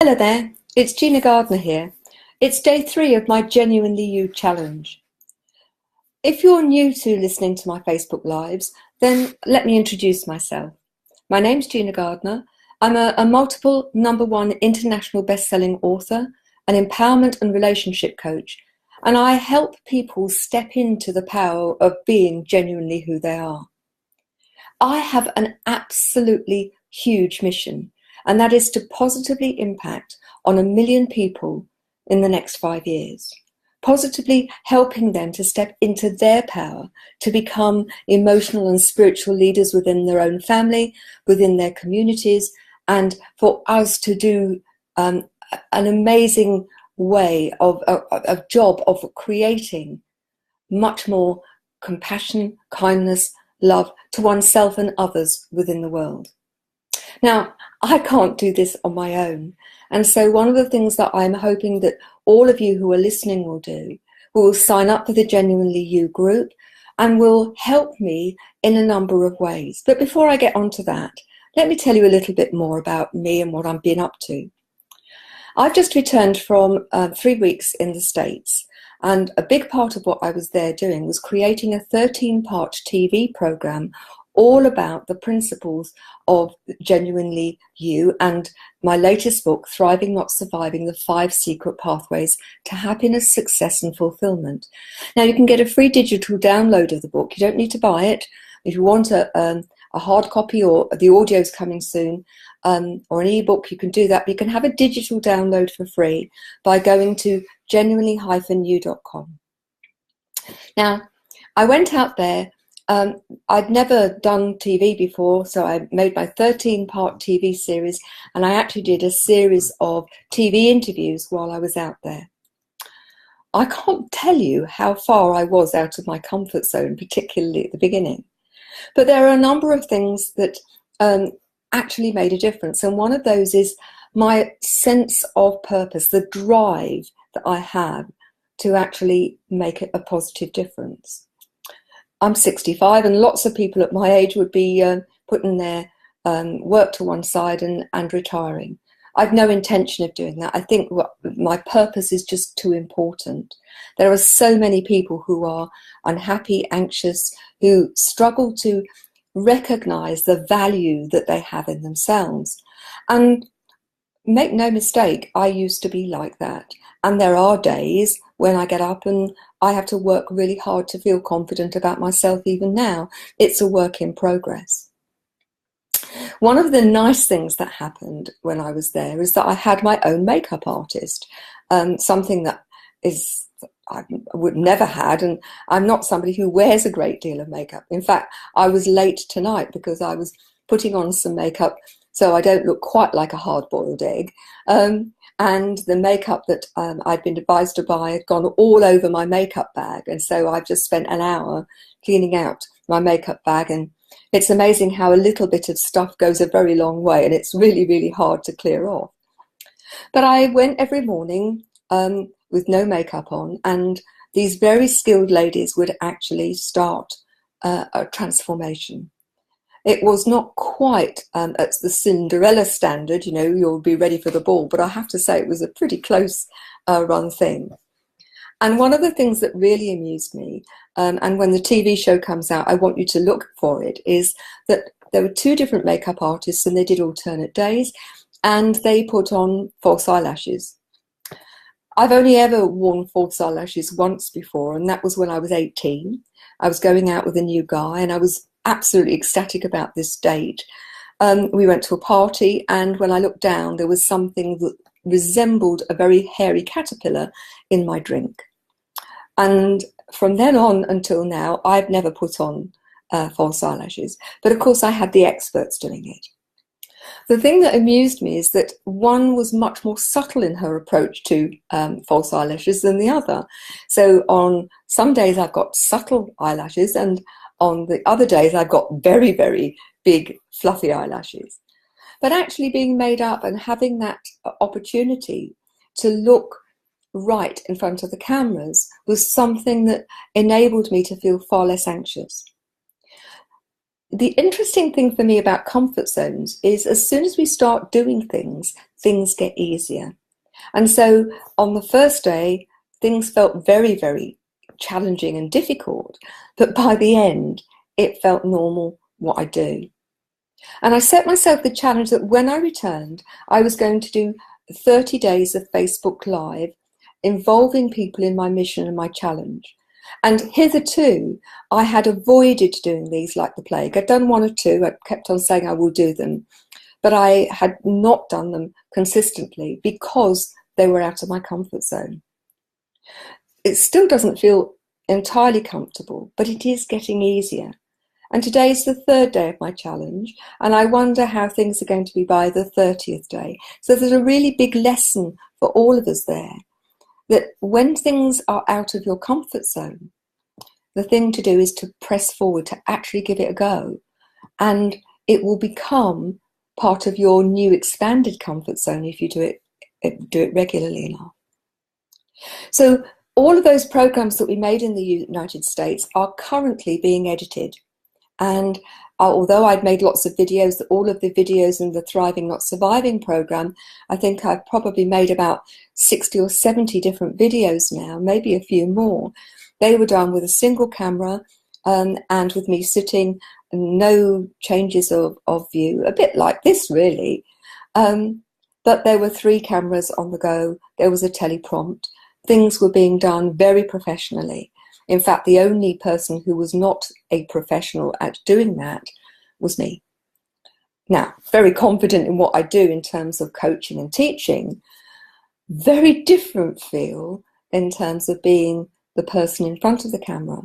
Hello there, it's Gina Gardiner here. It's day 3 of my Genuinely You challenge. If you're new to listening to my Facebook Lives, then let me introduce myself. My name's Gina Gardiner. I'm a multiple #1 international best-selling author, an empowerment and relationship coach, and I help people step into the power of being genuinely who they are. I have an absolutely huge mission, and that is to positively impact on 1 million people in the next 5 years, positively helping them to step into their power, to become emotional and spiritual leaders within their own family, within their communities, and for us to do an amazing way of job of creating much more compassion, kindness, love to oneself and others within the world. Now, I can't do this on my own. And so one of the things that I'm hoping that all of you who are listening will do, will sign up for the Genuinely You group and will help me in a number of ways. But before I get onto that, let me tell you a little bit more about me and what I've been up to. I've just returned from 3 weeks in the States. And a big part of what I was there doing was creating a 13-part TV program all about the principles of Genuinely You and my latest book, Thriving Not Surviving, the 5 Secret Pathways to Happiness, Success and Fulfillment. Now you can get a free digital download of the book. You don't need to buy it. If you want a hard copy, or the audio's coming soon, or an ebook, you can do that. But you can have a digital download for free by going to genuinely-you.com. Now, I went out there. I'd never done TV before, so I made my 13-part TV series, and I actually did a series of TV interviews while I was out there. I can't tell you how far I was out of my comfort zone, particularly at the beginning. But there are a number of things that actually made a difference, and one of those is my sense of purpose, the drive that I have to actually make a positive difference. I'm 65, and lots of people at my age would be putting their work to one side and retiring. I've no intention of doing that. I think my purpose is just too important. There are so many people who are unhappy, anxious, who struggle to recognize the value that they have in themselves. And make no mistake, I used to be like that. And there are days when I get up and I have to work really hard to feel confident about myself even now. It's a work in progress. One of the nice things that happened when I was there is that I had my own makeup artist, something that I would never had, and I'm not somebody who wears a great deal of makeup. In fact, I was late tonight because I was putting on some makeup so I don't look quite like a hard-boiled egg. And the makeup that I'd been advised to buy had gone all over my makeup bag, and so I've just spent an hour cleaning out my makeup bag, and it's amazing how a little bit of stuff goes a very long way, and it's really, really hard to clear off. But I went every morning with no makeup on, and these very skilled ladies would actually start a transformation. It was not quite at the Cinderella standard, you know, you'll be ready for the ball, but I have to say it was a pretty close run thing. And one of the things that really amused me, and when the TV show comes out, I want you to look for it, is that there were 2 different makeup artists and they did alternate days, and they put on false eyelashes. I've only ever worn false eyelashes once before, and that was when I was 18. I was going out with a new guy, and I was absolutely ecstatic about this date. We went to a party, and when I looked down, there was something that resembled a very hairy caterpillar in my drink. And from then on until now, I've never put on false eyelashes. But of course, I had the experts doing it. The thing that amused me is that one was much more subtle in her approach to false eyelashes than the other. So on some days I've got subtle eyelashes, and on the other days I've got very, very big fluffy eyelashes. But actually being made up and having that opportunity to look right in front of the cameras was something that enabled me to feel far less anxious. The interesting thing for me about comfort zones is as soon as we start doing things, things get easier. And so on the first day, things felt very, very challenging and difficult. But by the end, it felt normal what I do. And I set myself the challenge that when I returned, I was going to do 30 days of Facebook Live involving people in my mission and my challenge. And hitherto, I had avoided doing these like the plague. I'd done one or two. I kept on saying I will do them. But I had not done them consistently because they were out of my comfort zone. It still doesn't feel entirely comfortable, but it is getting easier. And today is the third day of my challenge, and I wonder how things are going to be by the 30th day. So there's a really big lesson for all of us there, that when things are out of your comfort zone, the thing to do is to press forward, to actually give it a go, and it will become part of your new expanded comfort zone if you do it regularly enough. So all of those programs that we made in the United States are currently being edited. And although I'd made lots of videos, all of the videos in the Thriving Not Surviving program, I think I've probably made about 60 or 70 different videos now, maybe a few more. They were done with a single camera and with me sitting, no changes of view, a bit like this really. But there were 3 cameras on the go. There was a teleprompt. Things were being done very professionally. In fact, the only person who was not a professional at doing that was me. Now, very confident in what I do in terms of coaching and teaching, very different feel in terms of being the person in front of the camera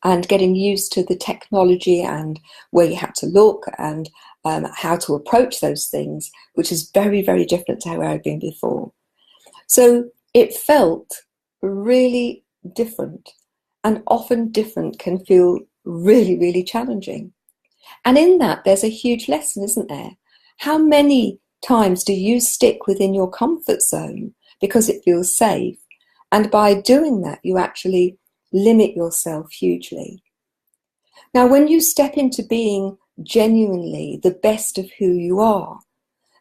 and getting used to the technology and where you had to look and how to approach those things, which is very, very different to where I've been before. So it felt really different. And often different can feel really, really challenging. And in that, there's a huge lesson, isn't there? How many times do you stick within your comfort zone because it feels safe? And by doing that, you actually limit yourself hugely. Now, when you step into being genuinely the best of who you are,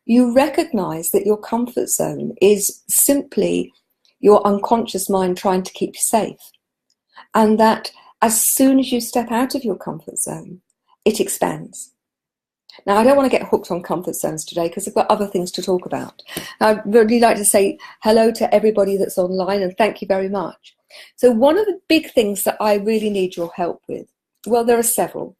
you recognize that your comfort zone is simply your unconscious mind trying to keep you safe. And that as soon as you step out of your comfort zone, it expands. Now, I don't want to get hooked on comfort zones today because I've got other things to talk about. I'd really like to say hello to everybody that's online and thank you very much. So one of the big things that I really need your help with, well, there are several.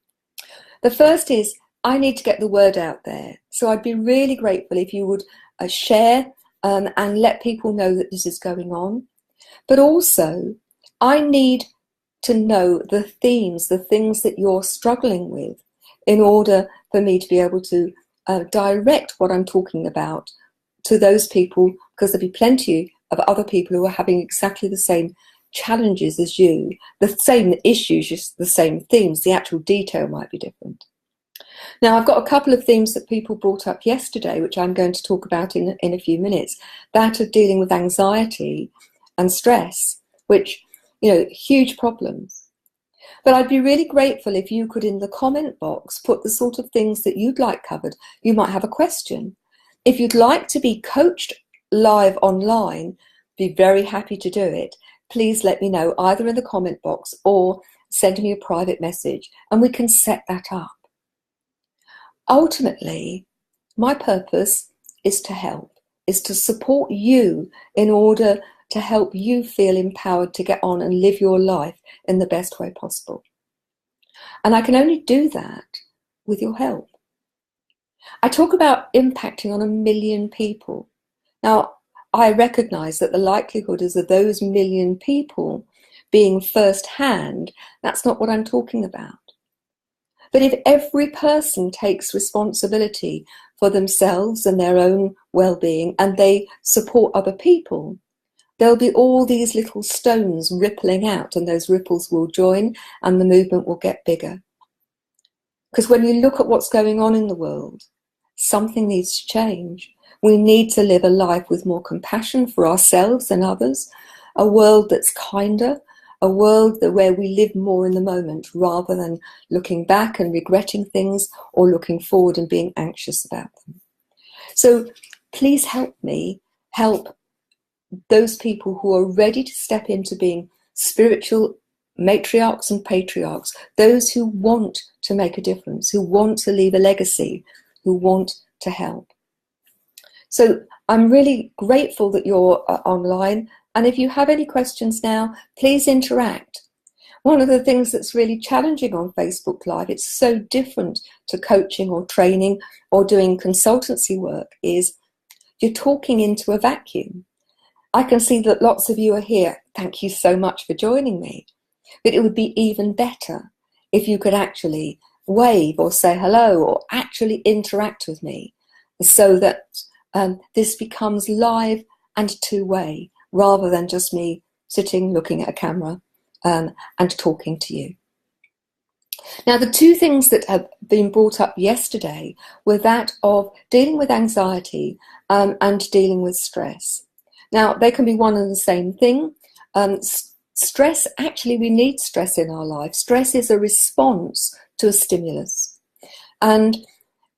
The first is I need to get the word out there. So I'd be really grateful if you would share and let people know that this is going on. But also, I need to know the themes, the things that you're struggling with in order for me to be able to direct what I'm talking about to those people, because there'll be plenty of other people who are having exactly the same challenges as you, the same issues, just the same themes. The actual detail might be different. Now, I've got a couple of themes that people brought up yesterday, which I'm going to talk about in a few minutes, that of dealing with anxiety and stress, which, you know, huge problems. But I'd be really grateful if you could, in the comment box, put the sort of things that you'd like covered. You might have a question. If you'd like to be coached live online, be very happy to do it. Please let me know either in the comment box or send me a private message and we can set that up. Ultimately, my purpose is to help, is to support you in order to help you feel empowered to get on and live your life in the best way possible. And I can only do that with your help. I talk about impacting on 1 million people. Now, I recognize that the likelihood is that those 1 million people being first-hand, that's not what I'm talking about. But if every person takes responsibility for themselves and their own well-being and they support other people, there'll be all these little stones rippling out and those ripples will join and the movement will get bigger. Because when you look at what's going on in the world, something needs to change. We need to live a life with more compassion for ourselves and others, a world that's kinder, a world where we live more in the moment rather than looking back and regretting things or looking forward and being anxious about them. So please help me help those people who are ready to step into being spiritual matriarchs and patriarchs, those who want to make a difference, who want to leave a legacy, who want to help. So I'm really grateful that you're online. And if you have any questions now, please interact. One of the things that's really challenging on Facebook Live, it's so different to coaching or training or doing consultancy work, is you're talking into a vacuum. I can see that lots of you are here. Thank you so much for joining me. But it would be even better if you could actually wave or say hello or actually interact with me, so that this becomes live and two-way rather than just me sitting looking at a camera and talking to you. Now, the two things that have been brought up yesterday were that of dealing with anxiety and dealing with stress. Now, they can be one and the same thing. Stress, actually, we need stress in our life. Stress is a response to a stimulus. And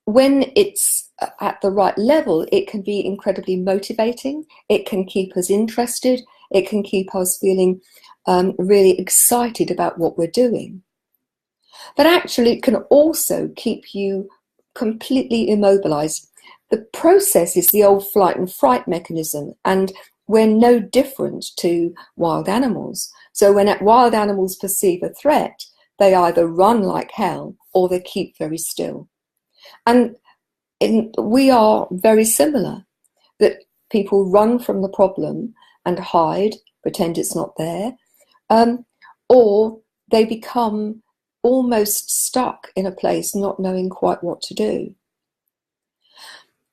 when it's at the right level, it can be incredibly motivating. It can keep us interested. It can keep us feeling really excited about what we're doing. But actually, it can also keep you completely immobilized. The process is the old flight and fright mechanism, and we're no different to wild animals. So when wild animals perceive a threat, they either run like hell or they keep very still. And we are very similar, that people run from the problem and hide, pretend it's not there, or they become almost stuck in a place not knowing quite what to do.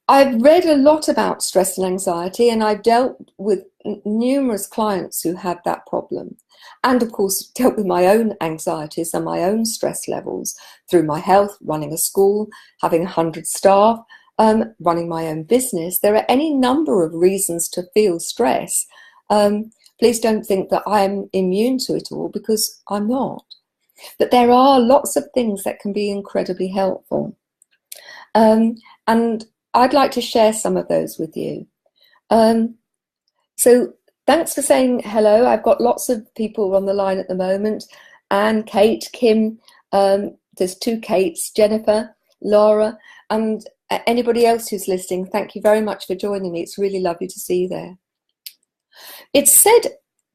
I've read a lot about stress and anxiety, and I've dealt with numerous clients who had that problem, and of course dealt with my own anxieties and my own stress levels through my health, running a school, having 100 staff, running my own business. There are any number of reasons to feel stress. Please don't think that I'm immune to it all, because I'm not. But there are lots of things that can be incredibly helpful. And I'd like to share some of those with you. So thanks for saying hello. I've got lots of people on the line at the moment. Anne, Kate, Kim, there's two Kates, Jennifer, Laura, and anybody else who's listening. Thank you very much for joining me. It's really lovely to see you there. It's said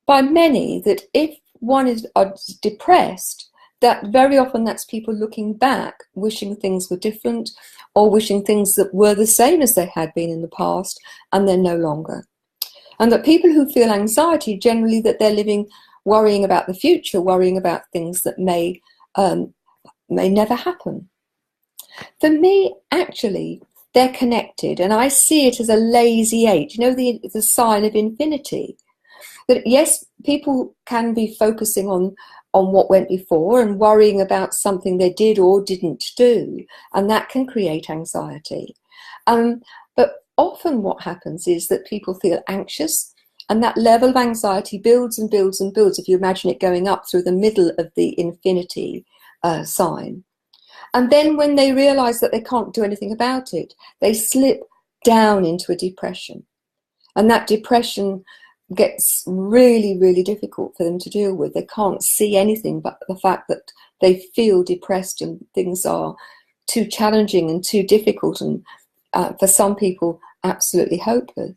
by many that if one is depressed, that very often that's people looking back, wishing things were different, or wishing things that were the same as they had been in the past, and they're no longer. And that people who feel anxiety, generally that they're living worrying about the future, worrying about things that may never happen. For me, actually, they're connected, and I see it as a lazy 8. You know, the sign of infinity. That yes, people can be focusing on what went before and worrying about something they did or didn't do, and that can create anxiety. But often what happens is that people feel anxious, and that level of anxiety builds and builds and builds, if you imagine it going up through the middle of the infinity sign. And then when they realize that they can't do anything about it, they slip down into a depression. And that depression gets really, really difficult for them to deal with. They can't see anything but the fact that they feel depressed and things are too challenging and too difficult, and for some people, absolutely hopeless.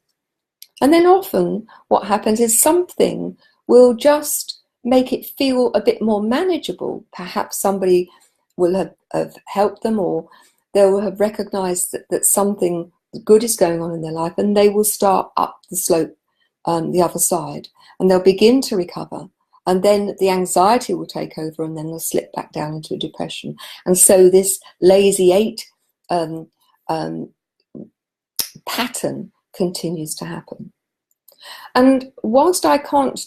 And then often what happens is something will just make it feel a bit more manageable. Perhaps somebody will have helped them, or they will have recognized that something good is going on in their life, and they will start up the slope the other side, and they'll begin to recover, and then the anxiety will take over, and then they'll slip back down into a depression. And so this lazy 8 pattern continues to happen. And whilst I can't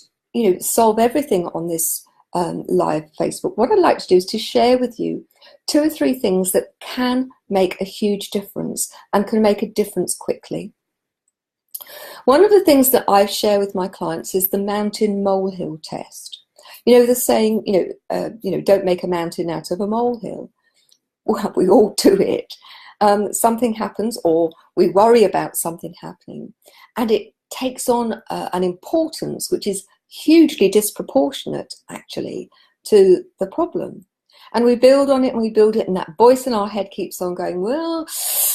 solve everything on this live Facebook, what I'd like to do is to share with you 2 or 3 things that can make a huge difference and can make a difference quickly. One of the things that I share with my clients is the mountain molehill test. You know, the saying, don't make a mountain out of a molehill. Well, we all do it. Something happens, or we worry about something happening, and it takes on an importance which is hugely disproportionate, actually, to the problem. And we build on it and we build it, and that voice in our head keeps on going, well,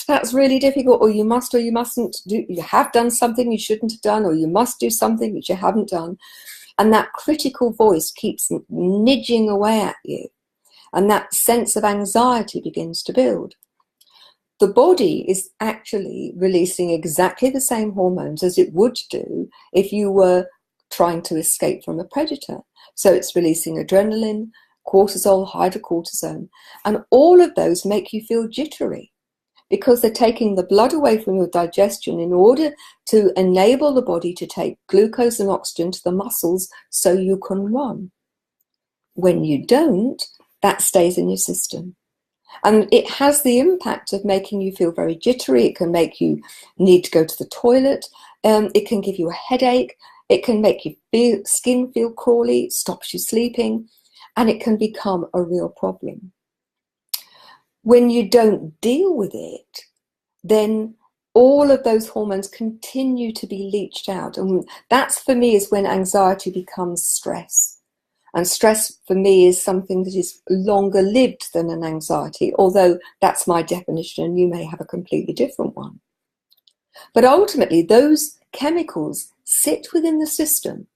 that's really difficult, or you must or you mustn't do, you have done something you shouldn't have done, or you must do something which you haven't done. And that critical voice keeps nudging away at you. And that sense of anxiety begins to build. The body is actually releasing exactly the same hormones as it would do if you were trying to escape from a predator. So it's releasing adrenaline, cortisol, hydrocortisone, and all of those make you feel jittery because they're taking the blood away from your digestion in order to enable the body to take glucose and oxygen to the muscles so you can run. When you don't, that stays in your system. And it has the impact of making you feel very jittery. It can make you need to go to the toilet. It can give you a headache. It can make your skin feel crawly, stops you sleeping, and it can become a real problem. When you don't deal with it, then all of those hormones continue to be leached out. And that's, for me, is when anxiety becomes stress. And stress, for me, is something that is longer lived than an anxiety, although that's my definition and you may have a completely different one. But ultimately, those chemicals sit within the system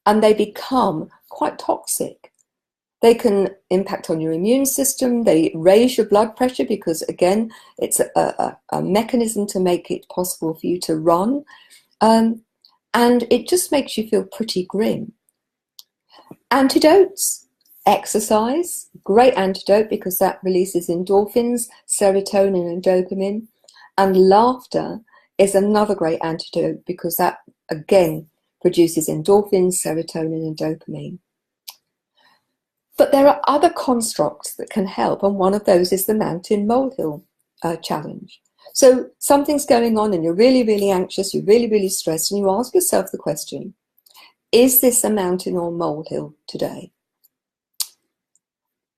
and they become quite toxic. They can impact on your immune system. They raise your blood pressure because, again, it's a mechanism to make it possible for you to run. And it just makes you feel pretty grim. Antidotes: exercise, great antidote because that releases endorphins, serotonin and dopamine. And laughter is another great antidote because that, again, produces endorphins, serotonin and dopamine. But there are other constructs that can help, and one of those is the mountain molehill challenge. So something's going on and you're really, really anxious, you're really, really stressed, and you ask yourself the question, is this a mountain or molehill today?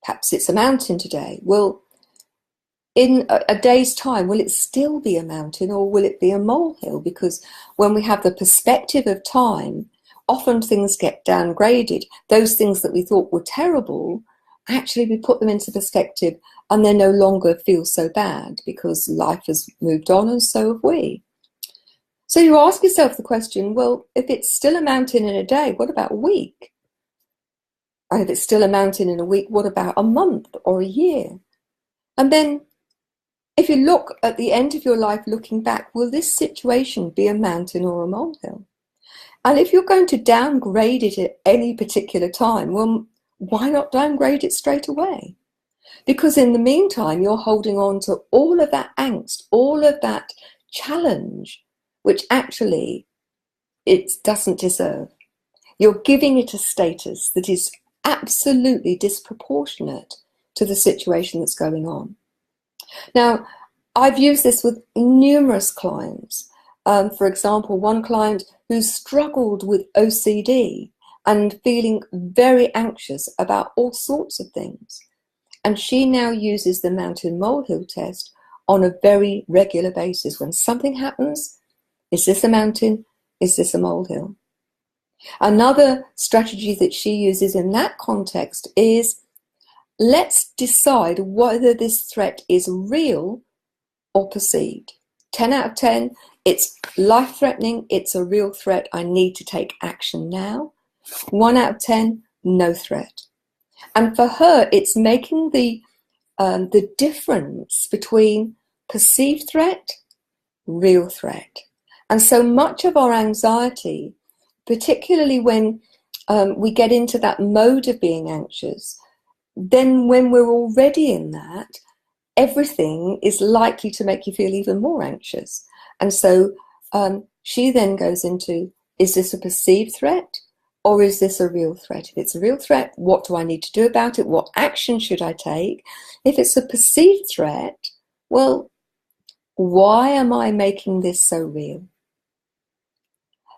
Perhaps it's a mountain today. Well, in a day's time, will it still be a mountain or will it be a molehill? Because when we have the perspective of time, often things get downgraded. Those things that we thought were terrible, actually we put them into perspective and they no longer feel so bad because life has moved on and so have we. So you ask yourself the question, well, if it's still a mountain in a day, what about a week? And if it's still a mountain in a week, what about a month or a year? And then if you look at the end of your life looking back, will this situation be a mountain or a molehill? And if you're going to downgrade it at any particular time, well, why not downgrade it straight away? Because in the meantime, you're holding on to all of that angst, all of that challenge, which actually it doesn't deserve. You're giving it a status that is absolutely disproportionate to the situation that's going on. Now, I've used this with numerous clients. For example, one client who struggled with OCD and feeling very anxious about all sorts of things. And she now uses the mountain molehill test on a very regular basis. When something happens, is this a mountain? Is this a molehill? Another strategy that she uses in that context is, let's decide whether this threat is real or perceived. 10 out of 10, it's life-threatening, it's a real threat, I need to take action now. 1 out of 10, no threat. And for her, it's making the difference between perceived threat, real threat. And so much of our anxiety, particularly when we get into that mode of being anxious, then when we're already in that, everything is likely to make you feel even more anxious. And so she then goes into, is this a perceived threat or is this a real threat? If it's a real threat, what do I need to do about it? What action should I take? If it's a perceived threat, well, why am I making this so real?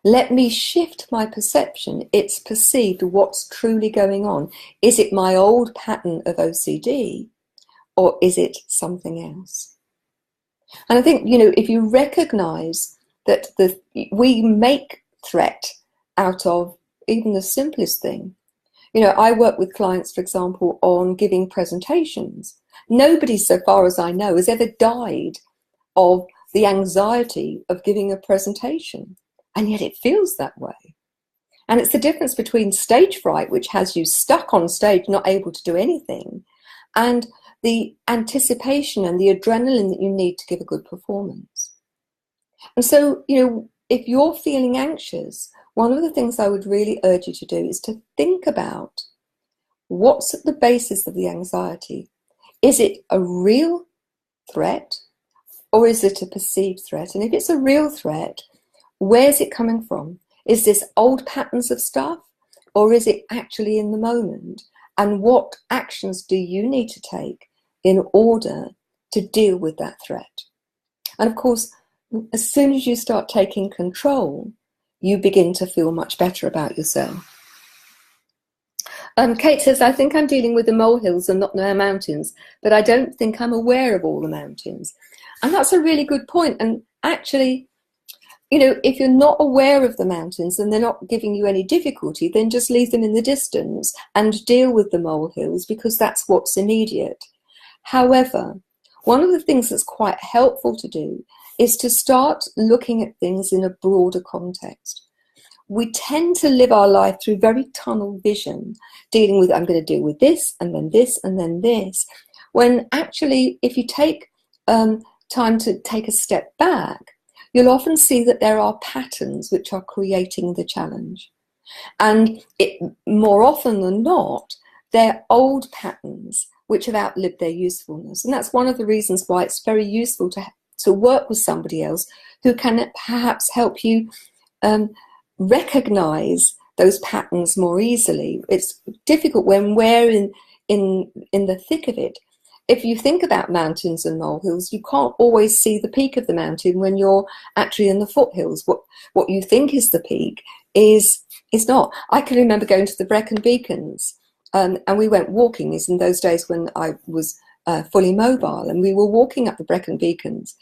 Let me shift my perception. It's perceived what's truly going on. Is it my old pattern of OCD, or is it something else? And I think, if you recognize that we make threat out of even the simplest thing. I work with clients, for example, on giving presentations. Nobody, so far as I know, has ever died of the anxiety of giving a presentation. And yet it feels that way. And it's the difference between stage fright, which has you stuck on stage, not able to do anything, and the anticipation and the adrenaline that you need to give a good performance. And so, if you're feeling anxious, one of the things I would really urge you to do is to think about what's at the basis of the anxiety. Is it a real threat, or is it a perceived threat? And if it's a real threat, where's it coming from? Is this old patterns of stuff, or is it actually in the moment? And what actions do you need to take in order to deal with that threat? And of course, as soon as you start taking control, you begin to feel much better about yourself. Kate says, I think I'm dealing with the molehills and not the mountains, but I don't think I'm aware of all the mountains. And that's a really good point. And actually, if you're not aware of the mountains and they're not giving you any difficulty, then just leave them in the distance and deal with the molehills, because that's what's immediate. However, one of the things that's quite helpful to do is to start looking at things in a broader context. We tend to live our life through very tunnel vision, dealing with, I'm going to deal with this, and then this, and then this, when actually, if you take time to take a step back, you'll often see that there are patterns which are creating the challenge. And more often than not, they're old patterns which have outlived their usefulness. And that's one of the reasons why it's very useful to work with somebody else who can perhaps help you recognize those patterns more easily. It's difficult when we're in the thick of it. If you think about mountains and molehills, you can't always see the peak of the mountain when you're actually in the foothills. What you think is the peak is not. I can remember going to the Brecon Beacons, and we went walking. It's in those days when I was fully mobile, and we were walking up the Brecon Beacons.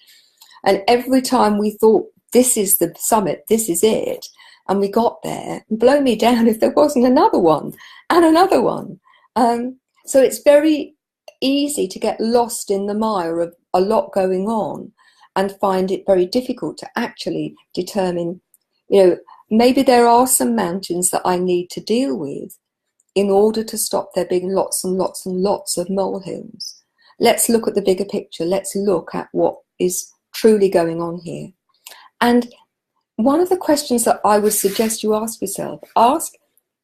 And every time we thought, this is the summit, this is it, and we got there, blow me down if there wasn't another one and another one. So it's very easy to get lost in the mire of a lot going on and find it very difficult to actually determine, maybe there are some mountains that I need to deal with in order to stop there being lots and lots and lots of molehills. Let's look at the bigger picture. Let's look at what is truly going on here. And one of the questions that I would suggest you ask yourself,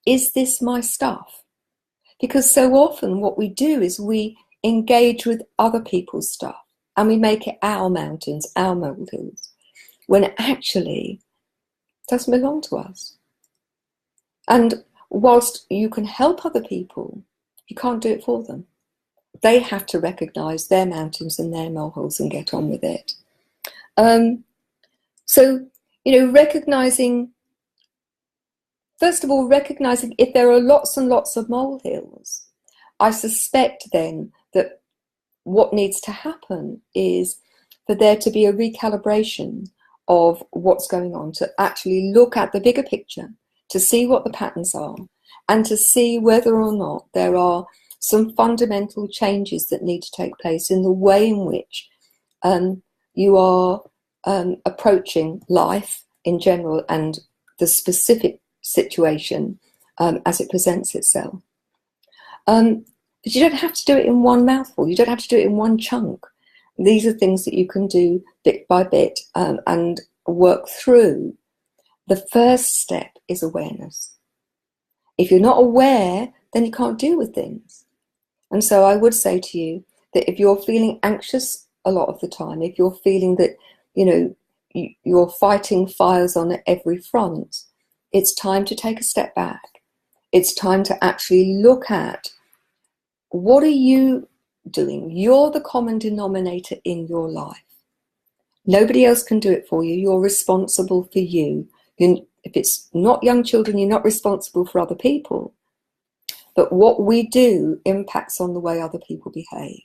is this my stuff? Because so often what we do is we engage with other people's stuff and we make it our mountains, our molehills, when actually it doesn't belong to us. And whilst you can help other people, you can't do it for them. They have to recognize their mountains and their molehills and get on with it. So, recognizing, first of all, recognizing if there are lots and lots of molehills, I suspect then that what needs to happen is for there to be a recalibration of what's going on, to actually look at the bigger picture, to see what the patterns are, and to see whether or not there are some fundamental changes that need to take place in the way in which you are approaching life in general and the specific situation as it presents itself. But you don't have to do it in one mouthful. You don't have to do it in one chunk. These are things that you can do bit by bit and work through. The first step is awareness. If you're not aware, then you can't deal with things. And so I would say to you that if you're feeling anxious a lot of the time, if you're feeling that, you're fighting fires on every front, it's time to take a step back. It's time to actually look at, what are you doing? You're the common denominator in your life. Nobody else can do it for you. You're responsible for you. If it's not young children, you're not responsible for other people. But what we do impacts on the way other people behave.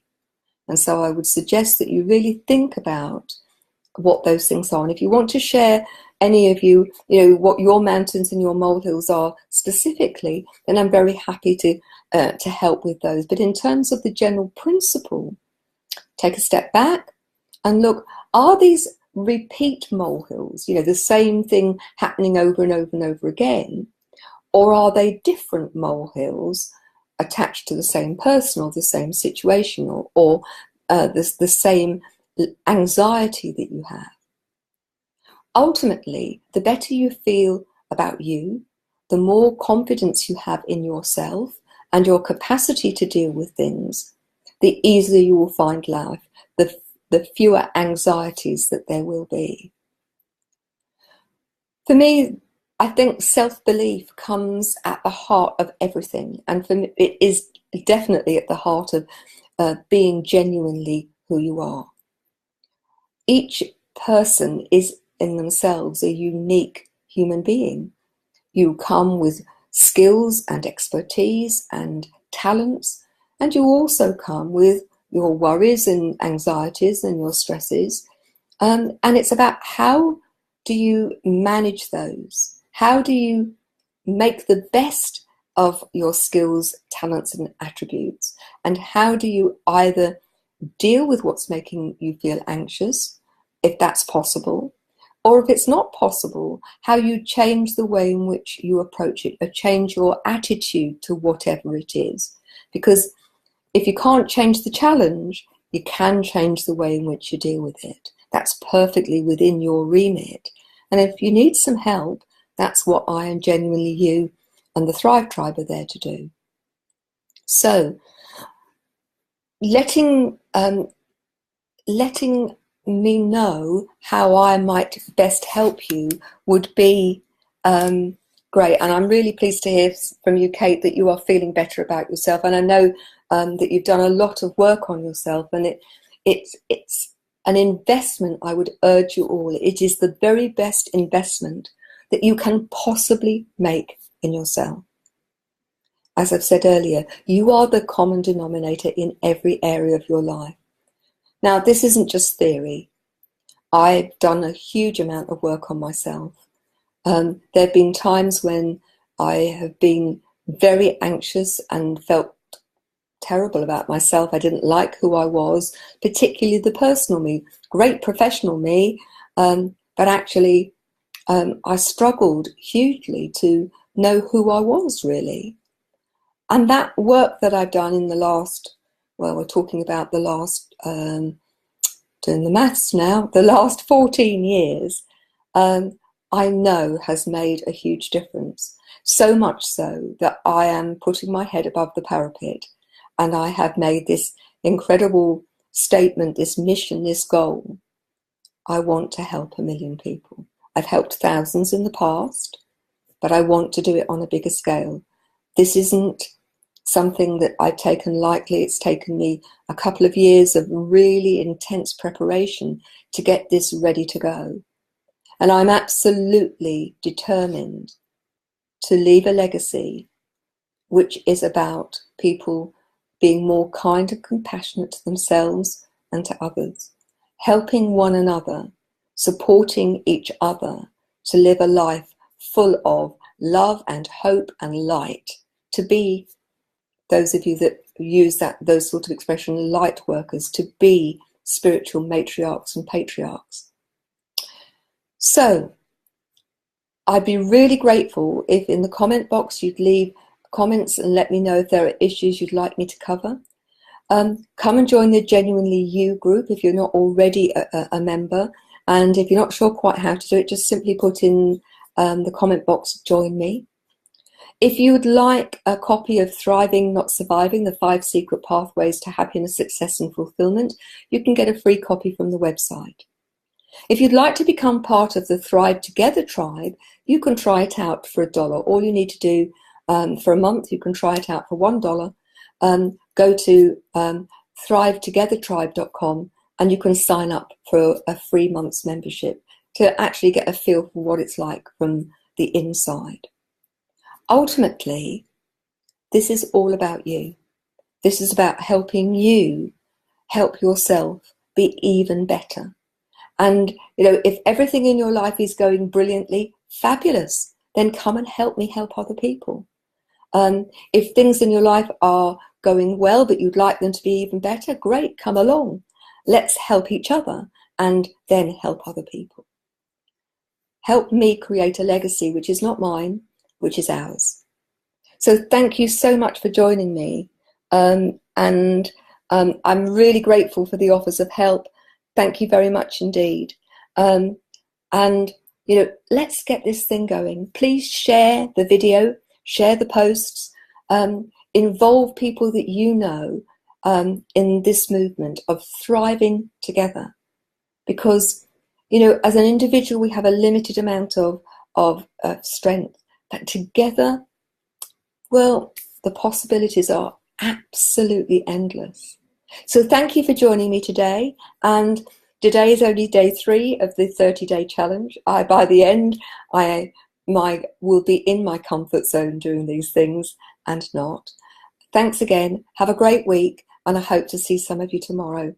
And so I would suggest that you really think about what those things are. And if you want to share, any of you, what your mountains and your molehills are specifically, then I'm very happy to help with those. But in terms of the general principle, take a step back and look, are these repeat molehills, the same thing happening over and over and over again? Or are they different molehills attached to the same person or the same situation, or the same anxiety that you have? Ultimately, the better you feel about you, the more confidence you have in yourself and your capacity to deal with things, the easier you will find life, the fewer anxieties that there will be. For me, I think self-belief comes at the heart of everything. And for me, it is definitely at the heart of being genuinely who you are. Each person is in themselves a unique human being. You come with skills and expertise and talents, and you also come with your worries and anxieties and your stresses. And it's about how do you manage those? How do you make the best of your skills, talents, and attributes? And how do you either deal with what's making you feel anxious, if that's possible, or if it's not possible, how you change the way in which you approach it, or change your attitude to whatever it is? Because if you can't change the challenge, you can change the way in which you deal with it. That's perfectly within your remit. And if you need some help, that's what I and Genuinely You and the Thrive Tribe are there to do. So, letting me know how I might best help you would be great. And I'm really pleased to hear from you, Kate, that you are feeling better about yourself. And I know that you've done a lot of work on yourself, and it's an investment. I would urge you all. It is the very best investment that you can possibly make in yourself. As I've said earlier, you are the common denominator in every area of your life. Now, this isn't just theory. I've done a huge amount of work on myself. There have been times when I have been very anxious and felt terrible about myself. I didn't like who I was, particularly the personal me, great professional me, but actually I struggled hugely to know who I was really. And that work that I've done in the last, well, we're talking about the last, doing the maths now, the last 14 years, I know has made a huge difference. So much so that I am putting my head above the parapet, and I have made this incredible statement, this mission, this goal. I want to help 1 million people. I've helped thousands in the past, but I want to do it on a bigger scale. This isn't something that I've taken lightly. It's taken me a couple of years of really intense preparation to get this ready to go. And I'm absolutely determined to leave a legacy which is about people being more kind and compassionate to themselves and to others, helping one another, supporting each other to live a life full of love and hope and light, to be, those of you that use those sort of expression, light workers, to be spiritual matriarchs and patriarchs. So I'd be really grateful if in the comment box you'd leave comments and let me know if there are issues you'd like me to cover. Come and join the Genuinely You group if you're not already a member. And if you're not sure quite how to do it, just simply put in the comment box, join me. If you would like a copy of Thriving, Not Surviving, the 5 Secret Pathways to Happiness, Success and Fulfillment, you can get a free copy from the website. If you'd like to become part of the Thrive Together tribe, you can try it out for $1. All you need to do for a month, you can try it out for $1. Go to thrivetogethertribe.com and you can sign up for a free month's membership to actually get a feel for what it's like from the inside. Ultimately, this is all about you. This is about helping you help yourself be even better. And, if everything in your life is going brilliantly, fabulous, then come and help me help other people. If things in your life are going well, but you'd like them to be even better, great, come along. Let's help each other and then help other people. Help me create a legacy which is not mine, which is ours. So thank you so much for joining me. I'm really grateful for the offers of help. Thank you very much indeed. Let's get this thing going. Please share the video, share the posts, involve people that you know in this movement of thriving together. Because, as an individual, we have a limited amount of strength, but together, well, the possibilities are absolutely endless. So thank you for joining me today. And today is only day 3 of the 30-day challenge. By the end, I will be in my comfort zone doing these things and not. Thanks again. Have a great week, and I hope to see some of you tomorrow.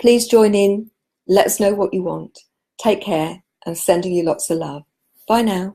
Please join in. Let us know what you want. Take care, and sending you lots of love. Bye now.